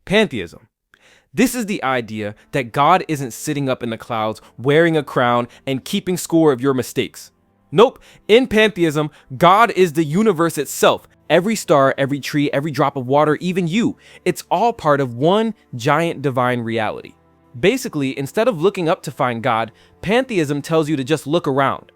Pantheism. This is the idea that God isn't sitting up in the clouds, wearing a crown, and keeping score of your mistakes. Nope, in pantheism, God is the universe itself. Every star, every tree, every drop of water, even you. It's all part of one giant divine reality. Basically, instead of looking up to find God, pantheism tells you to just look around.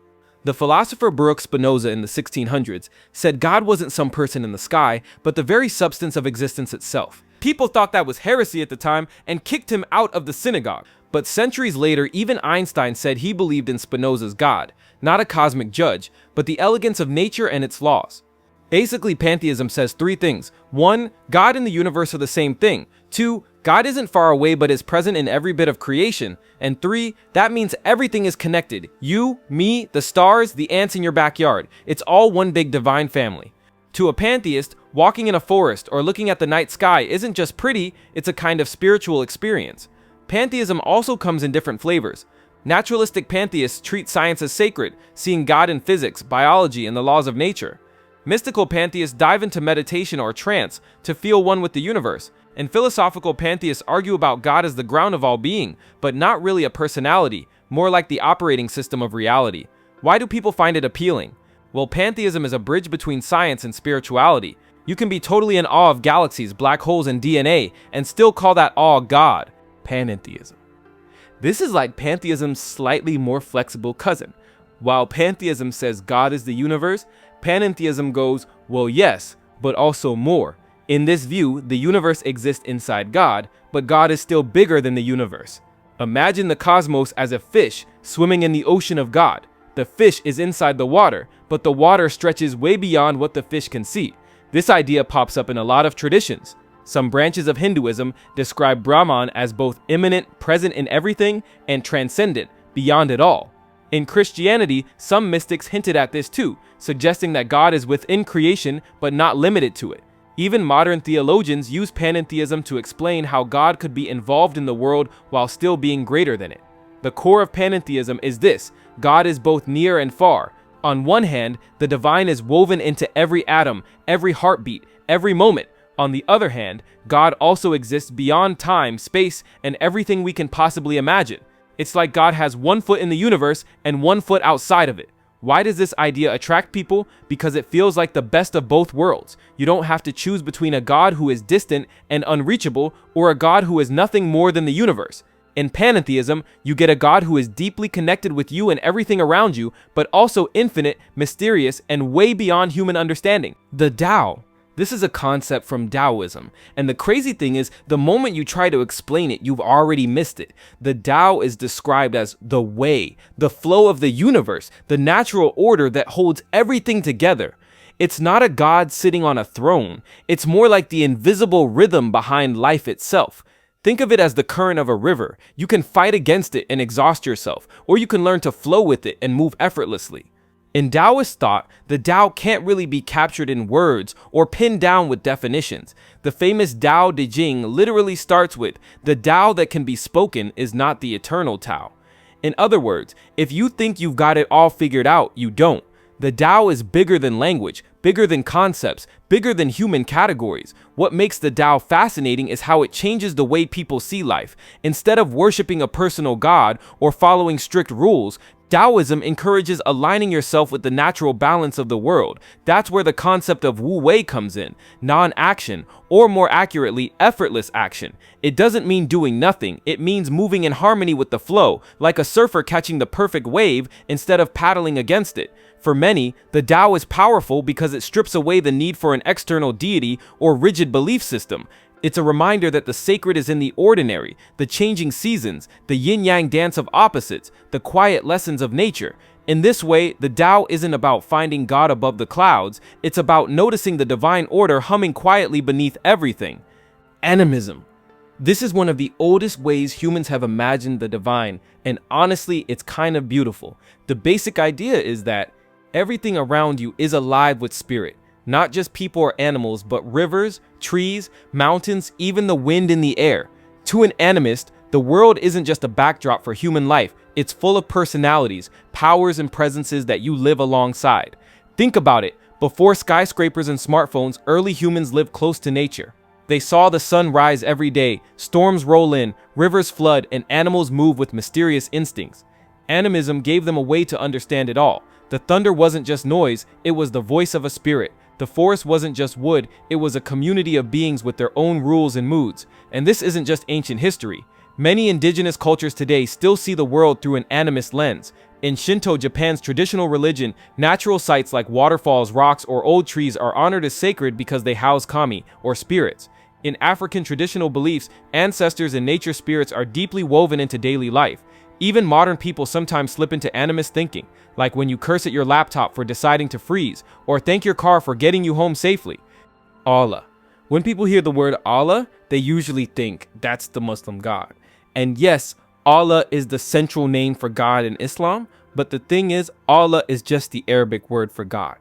The philosopher Baruch Spinoza in the 1600s said God wasn't some person in the sky, but the very substance of existence itself. People thought that was heresy at the time and kicked him out of the synagogue. But centuries later, even Einstein said he believed in Spinoza's God, not a cosmic judge, but the elegance of nature and its laws. Basically, pantheism says three things. 1. God and the universe are the same thing. 2. God isn't far away but is present in every bit of creation. And 3. That means everything is connected. You, me, the stars, the ants in your backyard. It's all one big divine family. To a pantheist, walking in a forest or looking at the night sky isn't just pretty, it's a kind of spiritual experience. Pantheism also comes in different flavors. Naturalistic pantheists treat science as sacred, seeing God in physics, biology, and the laws of nature. Mystical pantheists dive into meditation or trance to feel one with the universe, and philosophical pantheists argue about God as the ground of all being, but not really a personality, more like the operating system of reality. Why do people find it appealing? Well, pantheism is a bridge between science and spirituality. You can be totally in awe of galaxies, black holes, and DNA, and still call that awe God. Panentheism. This is like pantheism's slightly more flexible cousin. While pantheism says God is the universe, panentheism goes, well, yes, but also more. In this view, the universe exists inside God, but God is still bigger than the universe. Imagine the cosmos as a fish swimming in the ocean of God. The fish is inside the water, but the water stretches way beyond what the fish can see. This idea pops up in a lot of traditions. Some branches of Hinduism describe Brahman as both immanent, present in everything, and transcendent, beyond it all. In Christianity, some mystics hinted at this too, suggesting that God is within creation but not limited to it. Even modern theologians use panentheism to explain how God could be involved in the world while still being greater than it. The core of panentheism is this: God is both near and far. On one hand, the divine is woven into every atom, every heartbeat, every moment. On the other hand, God also exists beyond time, space, and everything we can possibly imagine. It's like God has 1 foot in the universe and 1 foot outside of it. Why does this idea attract people? Because it feels like the best of both worlds. You don't have to choose between a God who is distant and unreachable or a God who is nothing more than the universe. In panentheism, you get a God who is deeply connected with you and everything around you, but also infinite, mysterious, and way beyond human understanding. The Tao. This is a concept from Taoism, and the crazy thing is, the moment you try to explain it, you've already missed it. The Tao is described as the way, the flow of the universe, the natural order that holds everything together. It's not a God sitting on a throne, it's more like the invisible rhythm behind life itself. Think of it as the current of a river. You can fight against it and exhaust yourself, or you can learn to flow with it and move effortlessly. In Taoist thought, the Tao can't really be captured in words or pinned down with definitions. The famous Tao Te Ching literally starts with, "The Tao that can be spoken is not the eternal Tao." In other words, if you think you've got it all figured out, you don't. The Tao is bigger than language, bigger than concepts, bigger than human categories. What makes the Tao fascinating is how it changes the way people see life. Instead of worshiping a personal God or following strict rules, Taoism encourages aligning yourself with the natural balance of the world. That's where the concept of Wu Wei comes in, non-action, or more accurately, effortless action. It doesn't mean doing nothing, it means moving in harmony with the flow, like a surfer catching the perfect wave instead of paddling against it. For many, the Tao is powerful because it strips away the need for an external deity or rigid belief system. It's a reminder that the sacred is in the ordinary, the changing seasons, the yin-yang dance of opposites, the quiet lessons of nature. In this way, the Tao isn't about finding God above the clouds, it's about noticing the divine order humming quietly beneath everything. Animism. This is one of the oldest ways humans have imagined the divine, and honestly, it's kind of beautiful. The basic idea is that everything around you is alive with spirit. Not just people or animals, but rivers, trees, mountains, even the wind in the air. To an animist, the world isn't just a backdrop for human life, it's full of personalities, powers, and presences that you live alongside. Think about it, before skyscrapers and smartphones, early humans lived close to nature. They saw the sun rise every day, storms roll in, rivers flood, and animals move with mysterious instincts. Animism gave them a way to understand it all. The thunder wasn't just noise, it was the voice of a spirit. The forest wasn't just wood, it was a community of beings with their own rules and moods. And this isn't just ancient history. Many indigenous cultures today still see the world through an animist lens. In Shinto, Japan's traditional religion, natural sites like waterfalls, rocks, or old trees are honored as sacred because they house kami, or spirits. In African traditional beliefs, ancestors and nature spirits are deeply woven into daily life. Even modern people sometimes slip into animist thinking, like when you curse at your laptop for deciding to freeze, or thank your car for getting you home safely. Allah. When people hear the word Allah, they usually think that's the Muslim God. And yes, Allah is the central name for God in Islam, but the thing is, Allah is just the Arabic word for God.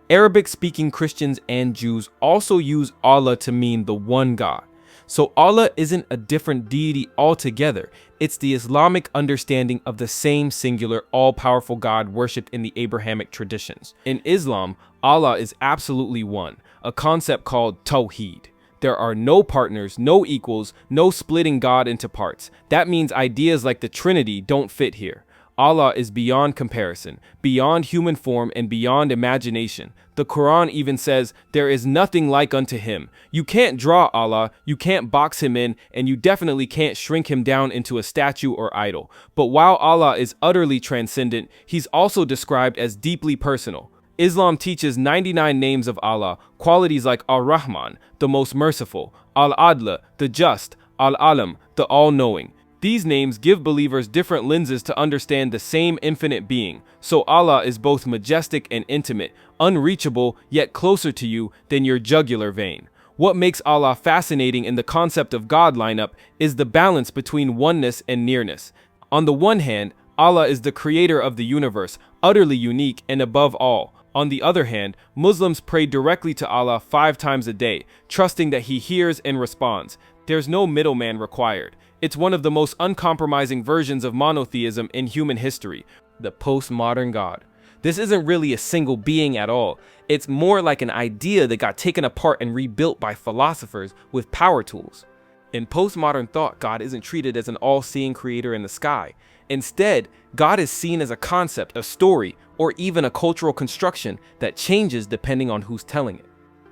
Arabic-speaking Christians and Jews also use Allah to mean the one God. So Allah isn't a different deity altogether. It's the Islamic understanding of the same singular, all-powerful God worshipped in the Abrahamic traditions. In Islam, Allah is absolutely one, a concept called Tawheed. There are no partners, no equals, no splitting God into parts. That means ideas like the Trinity don't fit here. Allah is beyond comparison, beyond human form, and beyond imagination. The Quran even says, there is nothing like unto him. You can't draw Allah, you can't box him in, and you definitely can't shrink him down into a statue or idol. But while Allah is utterly transcendent, he's also described as deeply personal. Islam teaches 99 names of Allah, qualities like Ar-Rahman, the most merciful, Al-Adl, the just, Al-Alam, the all-knowing. These names give believers different lenses to understand the same infinite being. So Allah is both majestic and intimate, unreachable yet closer to you than your jugular vein. What makes Allah fascinating in the concept of God lineup is the balance between oneness and nearness. On the one hand, Allah is the creator of the universe, utterly unique and above all. On the other hand, Muslims pray directly to Allah 5 times a day, trusting that He hears and responds. There's no middleman required. It's one of the most uncompromising versions of monotheism in human history, the postmodern God. This isn't really a single being at all. It's more like an idea that got taken apart and rebuilt by philosophers with power tools. In postmodern thought, God isn't treated as an all-seeing creator in the sky. Instead, God is seen as a concept, a story, or even a cultural construction that changes depending on who's telling it.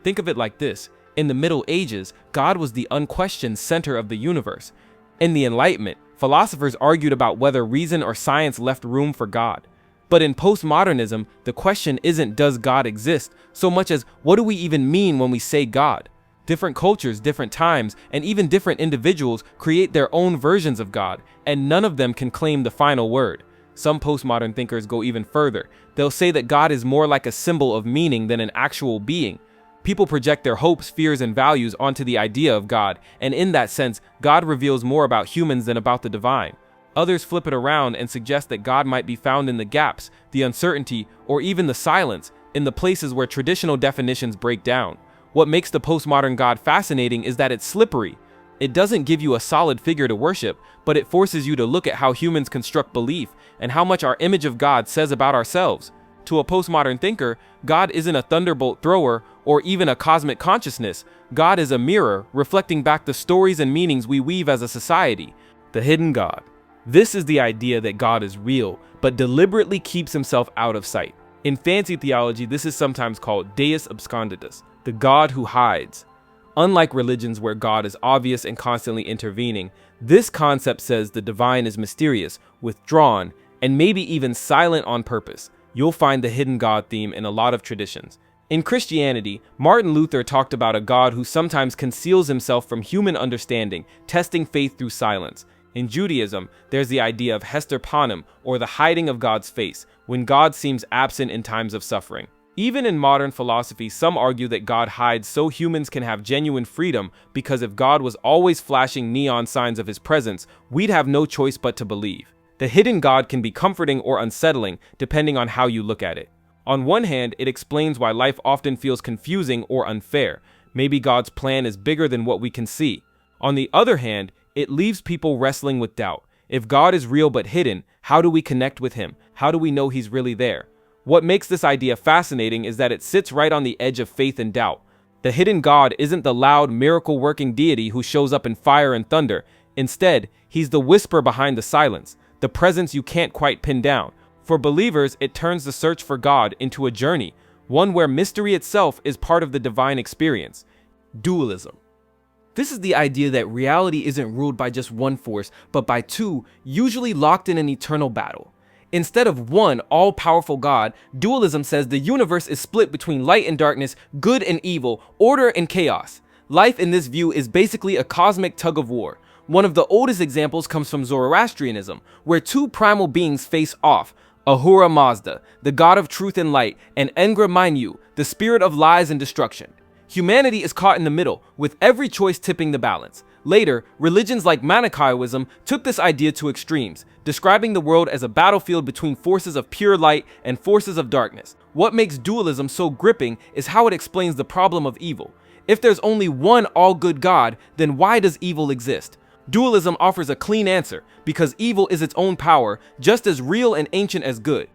Think of it like this. In the Middle Ages, God was the unquestioned center of the universe. In the Enlightenment, philosophers argued about whether reason or science left room for God. But in postmodernism, the question isn't does God exist, so much as what do we even mean when we say God? Different cultures, different times, and even different individuals create their own versions of God, and none of them can claim the final word. Some postmodern thinkers go even further. They'll say that God is more like a symbol of meaning than an actual being. People project their hopes, fears, and values onto the idea of God, and in that sense, God reveals more about humans than about the divine. Others flip it around and suggest that God might be found in the gaps, the uncertainty, or even the silence, in the places where traditional definitions break down. What makes the postmodern God fascinating is that it's slippery. It doesn't give you a solid figure to worship, but it forces you to look at how humans construct belief and how much our image of God says about ourselves. To a postmodern thinker, God isn't a thunderbolt thrower or even a cosmic consciousness. God is a mirror, reflecting back the stories and meanings we weave as a society. The hidden God. This is the idea that God is real, but deliberately keeps himself out of sight. In fancy theology, this is sometimes called Deus absconditus, the God who hides. Unlike religions where God is obvious and constantly intervening, this concept says the divine is mysterious, withdrawn, and maybe even silent on purpose. You'll find the hidden God theme in a lot of traditions. In Christianity, Martin Luther talked about a God who sometimes conceals himself from human understanding, testing faith through silence. In Judaism, there's the idea of Hester Panim, or the hiding of God's face, when God seems absent in times of suffering. Even in modern philosophy, some argue that God hides so humans can have genuine freedom, because if God was always flashing neon signs of his presence, we'd have no choice but to believe. The hidden God can be comforting or unsettling, depending on how you look at it. On one hand, it explains why life often feels confusing or unfair. Maybe God's plan is bigger than what we can see. On the other hand, it leaves people wrestling with doubt. If God is real but hidden, how do we connect with him? How do we know he's really there? What makes this idea fascinating is that it sits right on the edge of faith and doubt. The hidden God isn't the loud, miracle-working deity who shows up in fire and thunder. Instead, he's the whisper behind the silence, the presence you can't quite pin down. For believers, it turns the search for God into a journey, one where mystery itself is part of the divine experience. Dualism. This is the idea that reality isn't ruled by just one force, but by two, usually locked in an eternal battle. Instead of one all-powerful God, dualism says the universe is split between light and darkness, good and evil, order and chaos. Life in this view is basically a cosmic tug-of-war. One of the oldest examples comes from Zoroastrianism, where two primal beings face off: Ahura Mazda, the god of truth and light, and Engra Mainyu, the spirit of lies and destruction. Humanity is caught in the middle, with every choice tipping the balance. Later, religions like Manichaeism took this idea to extremes, describing the world as a battlefield between forces of pure light and forces of darkness. What makes dualism so gripping is how it explains the problem of evil. If there's only one all-good God, then why does evil exist? Dualism offers a clean answer, because evil is its own power, just as real and ancient as good.